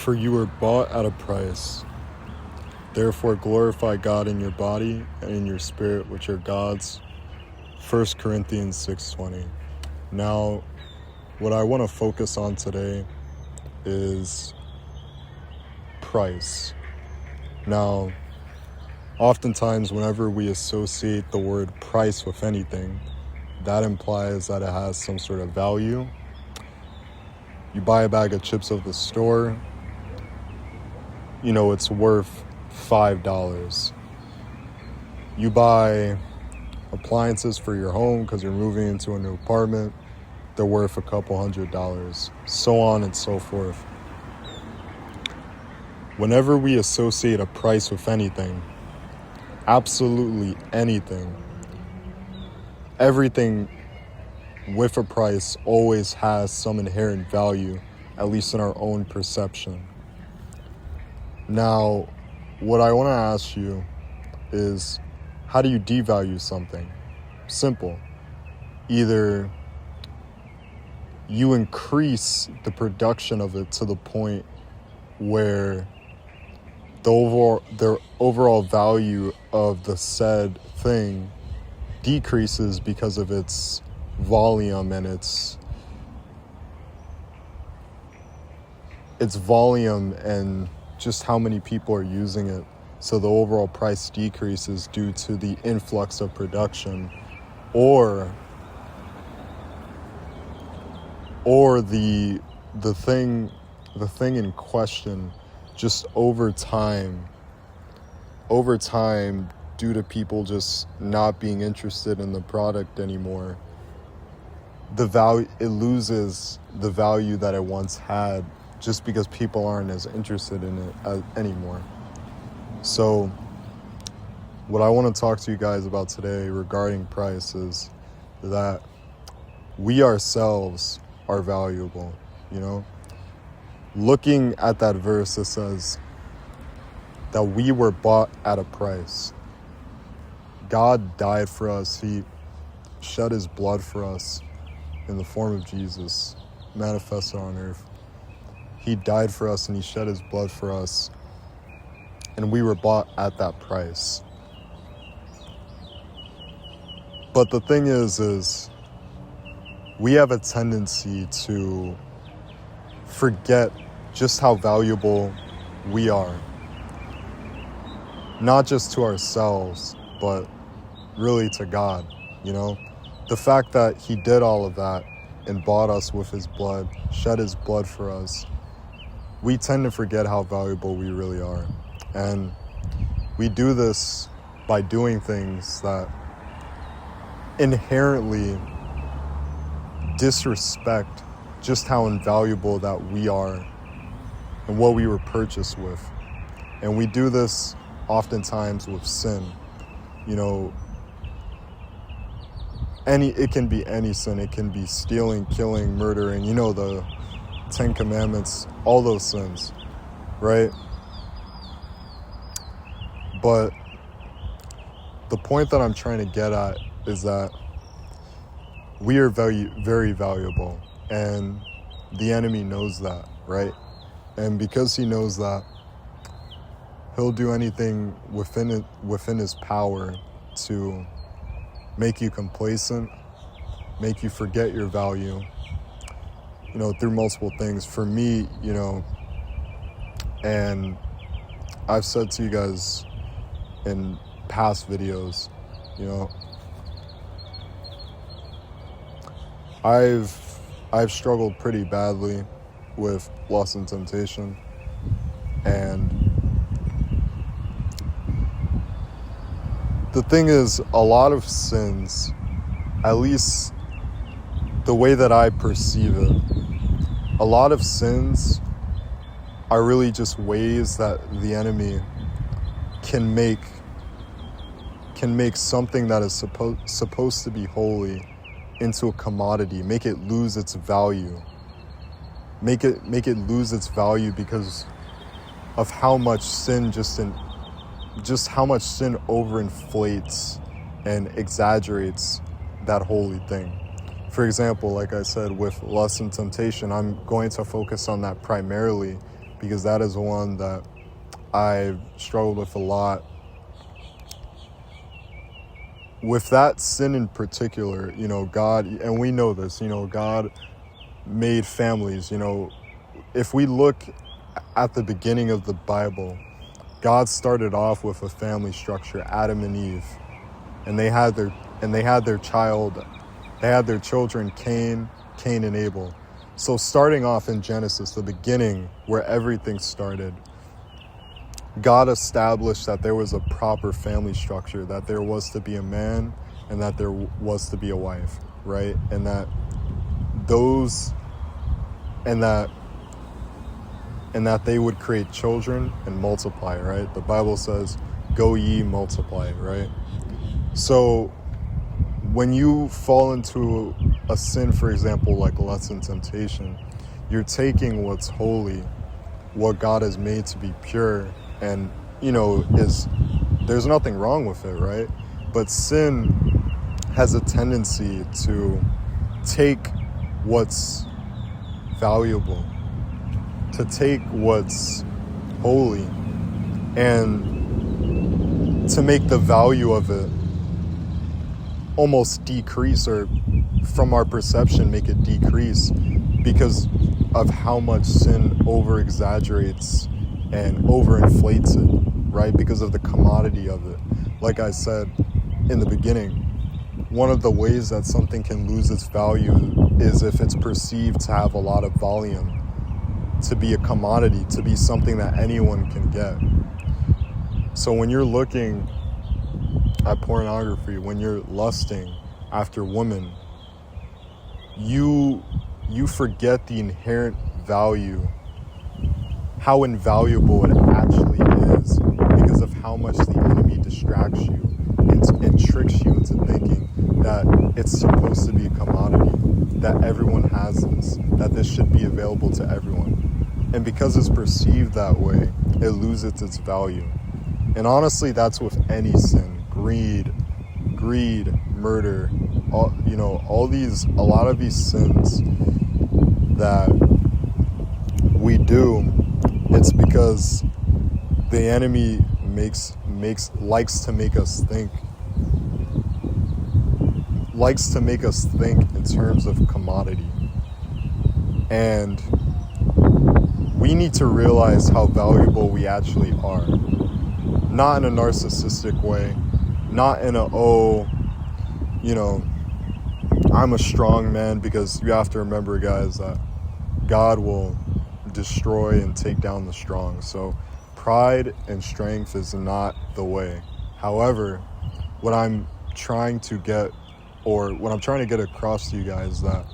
For you were bought at a price. Therefore glorify God in your body and in your spirit, which are God's. 1 Corinthians 6:20. Now, what I want to focus on today is price. Now, oftentimes whenever we associate the word price with anything, that implies that it has some sort of value. You buy a bag of chips at the store, it's worth $5. You buy appliances for your home because you're moving into a new apartment, they're worth a couple $100s, so on and so forth. Whenever we associate a price with anything, absolutely anything, everything with a price always has some inherent value, at least in our own perception. Now, what I want to ask you is, how do you devalue something? Simple. Either you increase the production of it to the point where the overall value of the said thing decreases because of its volume and its volume and just how many people are using it. So the overall price decreases due to the influx of production, or the thing in question, just over time, due to people just not being interested in the product anymore, it loses the value that it once had, just because people aren't as interested in it anymore. So what I want to talk to you guys about today regarding price is that we ourselves are valuable, Looking at that verse, it says that we were bought at a price. God died for us. He shed his blood for us in the form of Jesus, manifested on earth. He died for us and he shed his blood for us, and we were bought at that price. But the thing is we have a tendency to forget just how valuable we are. Not just to ourselves, but really to God, The fact that he did all of that and bought us with his blood, shed his blood for us, we tend to forget how valuable we really are. And we do this by doing things that inherently disrespect just how invaluable that we are and what we were purchased with. And we do this oftentimes with sin. It can be any sin. It can be stealing, killing, murdering, the 10 Commandments, all those sins, right? But the point that I'm trying to get at is that we are very valuable, and the enemy knows that, right? And because he knows that, he'll do anything within his power to make you complacent, make you forget your value, through multiple things. For me, and I've said to you guys in past videos, I've struggled pretty badly with lust and temptation, and the thing is, a lot of sins, at least the way that I perceive it, a lot of sins are really just ways that the enemy can make something that is supposed to be holy into a commodity, make it lose its value, make it lose its value because of how much sin how much sin overinflates and exaggerates that holy thing. For example, like I said, with lust and temptation, I'm going to focus on that primarily because that is one that I've struggled with a lot. With that sin in particular, God, and we know this, God made families. If we look at the beginning of the Bible, God started off with a family structure, Adam and Eve, and they had their children, Cain and Abel. So starting off in Genesis, the beginning where everything started, God established that there was a proper family structure, that there was to be a man and that there was to be a wife, right? And that they would create children and multiply, right? The Bible says, go ye multiply, right? So when you fall into a sin, for example, like lust and temptation, you're taking what's holy, what God has made to be pure, and there's nothing wrong with it, right? But sin has a tendency to take what's valuable, to take what's holy, and to make the value of it almost decrease, or from our perception make it decrease, because of how much sin over exaggerates and overinflates it, right? Because of the commodity of it. Like I said in the beginning, one of the ways that something can lose its value is if it's perceived to have a lot of volume, to be a commodity, to be something that anyone can get. So when you're looking at pornography, when you're lusting after women, you forget the inherent value, how invaluable it actually is, because of how much the enemy distracts you and tricks you into thinking that it's supposed to be a commodity, that everyone has this, that this should be available to everyone. And because it's perceived that way, it loses its value. And honestly, that's with any sin. Greed, murder, a lot of these sins that we do, it's because the enemy likes to make us think in terms of commodity. And we need to realize how valuable we actually are. Not in a narcissistic way, not in I'm a strong man, because you have to remember, guys, that God will destroy and take down the strong. So pride and strength is not the way. However, what I'm trying to get across to you guys is that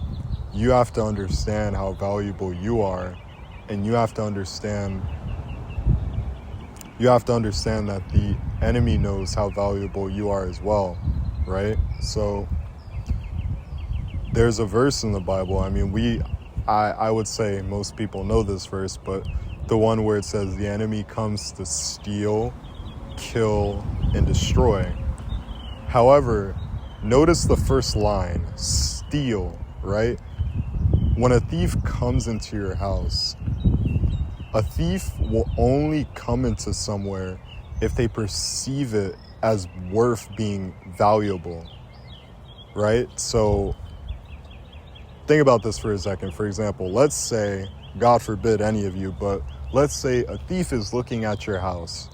you have to understand how valuable you are, and you have to understand that the enemy knows how valuable you are as well, right? So there's a verse in the Bible. I mean, I would say most people know this verse, but the one where it says the enemy comes to steal, kill, and destroy. However, notice the first line, steal, right? When a thief comes into your house, a thief will only come into somewhere if they perceive it as worth being valuable, right? So think about this for a second. For example, let's say, God forbid any of you, but let's say a thief is looking at your house,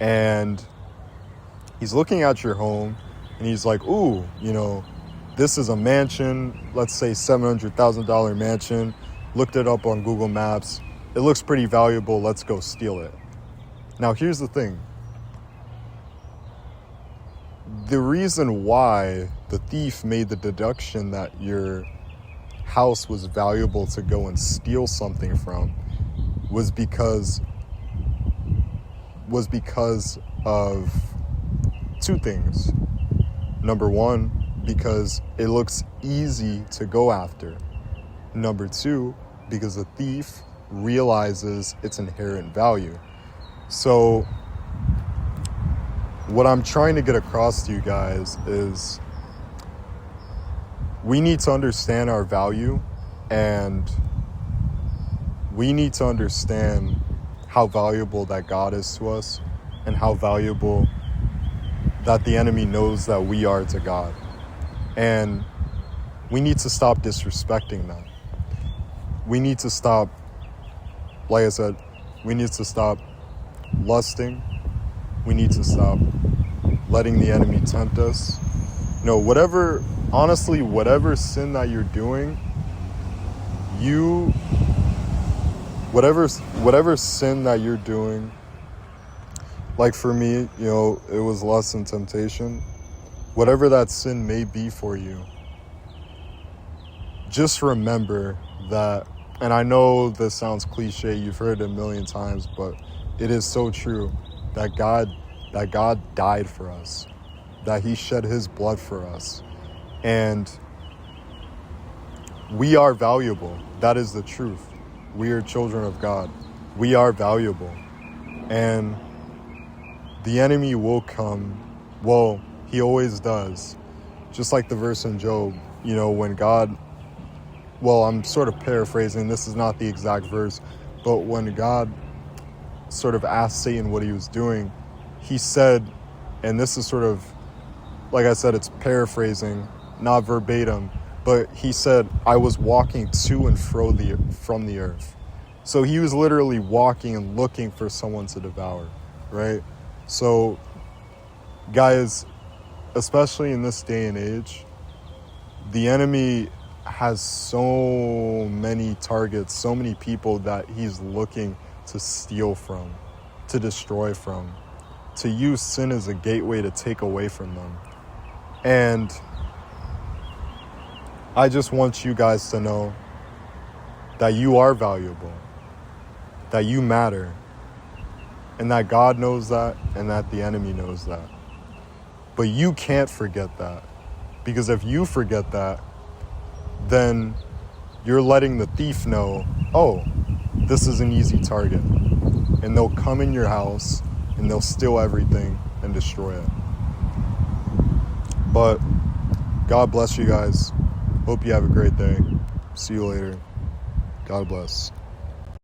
and he's looking at your home, and he's like, ooh, this is a mansion, let's say $700,000 mansion, looked it up on Google Maps, it looks pretty valuable, let's go steal it. Now, here's the thing. The reason why the thief made the deduction that your house was valuable to go and steal something from was because of two things. Number one, because it looks easy to go after. Number two, because the thief realizes its inherent value. So what I'm trying to get across to you guys is we need to understand our value, and we need to understand how valuable that God is to us and how valuable that the enemy knows that we are to God. And we need to stop disrespecting that. We need to stop, like I said, we need to stop lusting. We need to stop letting the enemy tempt us. Whatever sin that you're doing, whatever sin that you're doing, like for me, it was lust and temptation. Whatever that sin may be for you, just remember that, and I know this sounds cliche, you've heard it a million times, but it is so true, that God died for us, that he shed his blood for us, and we are valuable. That is the truth. We are children of God. We are valuable. And the enemy will come. Well, he always does. Just like the verse in Job, when God, I'm sort of paraphrasing, this is not the exact verse, but when God sort of asked Satan what he was doing, he said, and this is sort of, like I said, it's paraphrasing, not verbatim, but he said, I was walking to and fro from the earth. So he was literally walking and looking for someone to devour, right? So, guys, especially in this day and age, the enemy has so many targets, so many people that he's looking to steal from, to destroy from, to use sin as a gateway to take away from them. And I just want you guys to know that you are valuable, that you matter, and that God knows that, and that the enemy knows that. But you can't forget that, because if you forget that, then you're letting the thief know, oh, this is an easy target. And they'll come in your house and they'll steal everything and destroy it. But God bless you guys. Hope you have a great day. See you later. God bless.